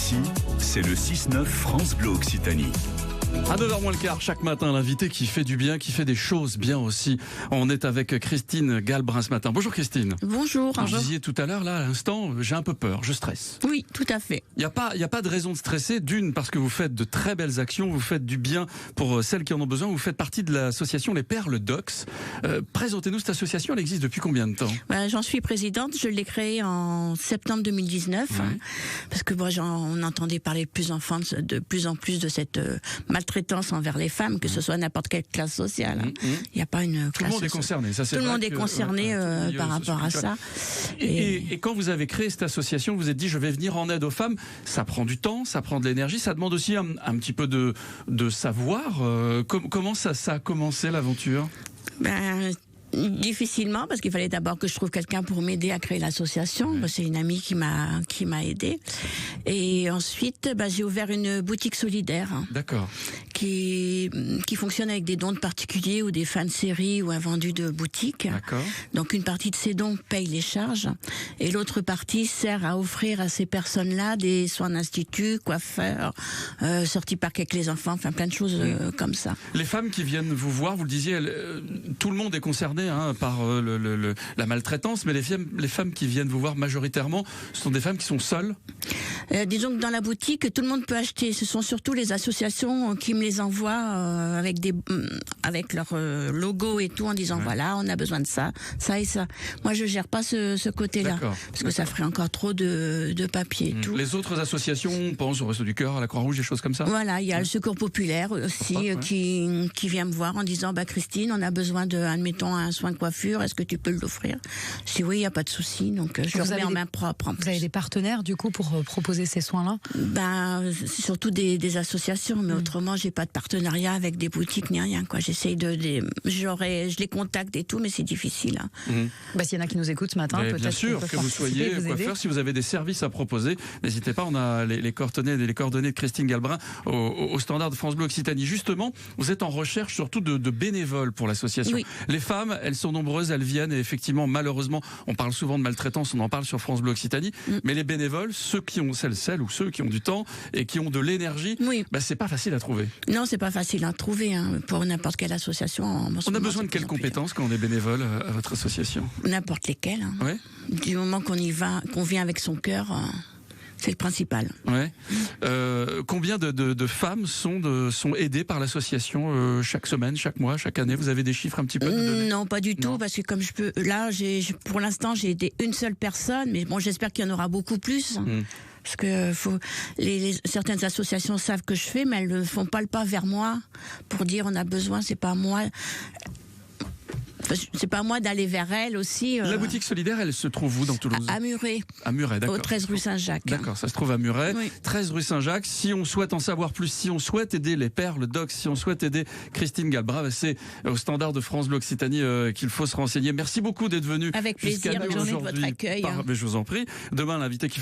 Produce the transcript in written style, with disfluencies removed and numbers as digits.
Ici, c'est le 6-9 France Bleu Occitanie. À 9h moins le quart, chaque matin, l'invité qui fait du bien, qui fait des choses bien aussi. On est avec Christine Galbrin ce matin. Bonjour Christine. Bonjour. Vous disiez tout à l'heure, là, à l'instant, j'ai un peu peur, je stresse. Oui, tout à fait. Il n'y a pas de raison de stresser. D'une, parce que vous faites de très belles actions, vous faites du bien pour celles qui en ont besoin. Vous faites partie de l'association Les Perles d'Ox. Présentez-nous cette association, elle existe depuis combien de temps ? J'en suis présidente, je l'ai créée en septembre 2019. Ouais. Parce que moi, on entendait parler de plus en plus de cette maltraitance envers les femmes, que ce soit n'importe quelle classe sociale. Il n'y a pas une classe. Tout le monde est concerné, ça c'est Tout le vrai monde est concerné par rapport à ça. Et quand vous avez créé cette association, vous vous êtes dit je vais venir en aide aux femmes. Ça prend du temps, ça prend de l'énergie, ça demande aussi un petit peu de savoir. Comment ça a commencé l'aventure ? Difficilement, parce qu'il fallait d'abord que je trouve quelqu'un pour m'aider à créer l'association. Ouais. C'est une amie qui m'a aidée. Et ensuite, j'ai ouvert une boutique solidaire. D'accord. Qui fonctionne avec des dons de particuliers ou des fins de série ou invendus de boutiques. D'accord. Donc une partie de ces dons paye les charges et l'autre partie sert à offrir à ces personnes-là des soins d'institut, coiffeurs, sorties parcs avec les enfants, enfin plein de choses comme ça. Les femmes qui viennent vous voir, vous le disiez, tout le monde est concerné par la maltraitance, mais les femmes qui viennent vous voir majoritairement, ce sont des femmes qui sont seules. Disons que dans la boutique, tout le monde peut acheter. Ce sont surtout les associations qui me les envoient avec leur logo et tout, en disant voilà, on a besoin de ça, ça et ça. Moi, je gère pas ce côté-là, parce que ça ferait encore trop de papier et tout. Les autres associations, on pense au Resto du Cœur, à la Croix-Rouge, des choses comme ça. Voilà, il y a le Secours populaire aussi qui vient me voir en disant Christine, on a besoin admettons un soin de coiffure, est-ce que tu peux l'offrir ? Si oui, il y a pas de souci, donc je le remets en main propre. Vous avez des partenaires du coup pour proposer ces soins-là ? C'est surtout des associations, mais autrement j'ai pas de partenariat avec des boutiques ni rien quoi. J'essaye je les contacte et tout, mais c'est difficile. S'il y en a qui nous écoutent ce matin, peut-être bien sûr que vous soyez coiffeur, si vous avez des services à proposer, n'hésitez pas. On a les coordonnées de Christine Galbrin au standard de France Bleu Occitanie. Justement, vous êtes en recherche surtout de bénévoles pour l'association. Oui. Les femmes, elles sont nombreuses, elles viennent et effectivement, malheureusement, on parle souvent de maltraitance, on en parle sur France Bleu Occitanie, mais les bénévoles, ceux qui ont celles ou ceux qui ont du temps et qui ont de l'énergie, c'est pas facile à trouver. Non, c'est pas facile à trouver pour n'importe quelle association. On a besoin de quelles compétences quand on est bénévole à votre association ? N'importe lesquelles. Ouais. Du moment qu'on y va, qu'on vient avec son cœur. C'est le principal. Ouais. Combien de femmes sont aidées par l'association chaque semaine, chaque mois, chaque année ? Vous avez des chiffres un petit peu ? Non, pas du tout, parce que comme je peux, là, pour l'instant, j'ai aidé une seule personne, mais bon, j'espère qu'il y en aura beaucoup plus. Parce que certaines associations savent que je fais, mais elles ne font pas le pas vers moi pour dire on a besoin. C'est pas moi d'aller vers elle aussi. La boutique solidaire, elle se trouve où dans Toulouse ? À Muret. À Muret, d'accord. Au 13 rue Saint-Jacques. D'accord, ça se trouve à Muret. Oui. 13 rue Saint-Jacques. Si on souhaite en savoir plus, si on souhaite aider les Perles d'Ox, si on souhaite aider Christine Galbrin, c'est au standard de France Bleu Occitanie qu'il faut se renseigner. Merci beaucoup d'être venu. Avec plaisir. Bonne journée de votre accueil. Je vous en prie. Demain, l'invité qui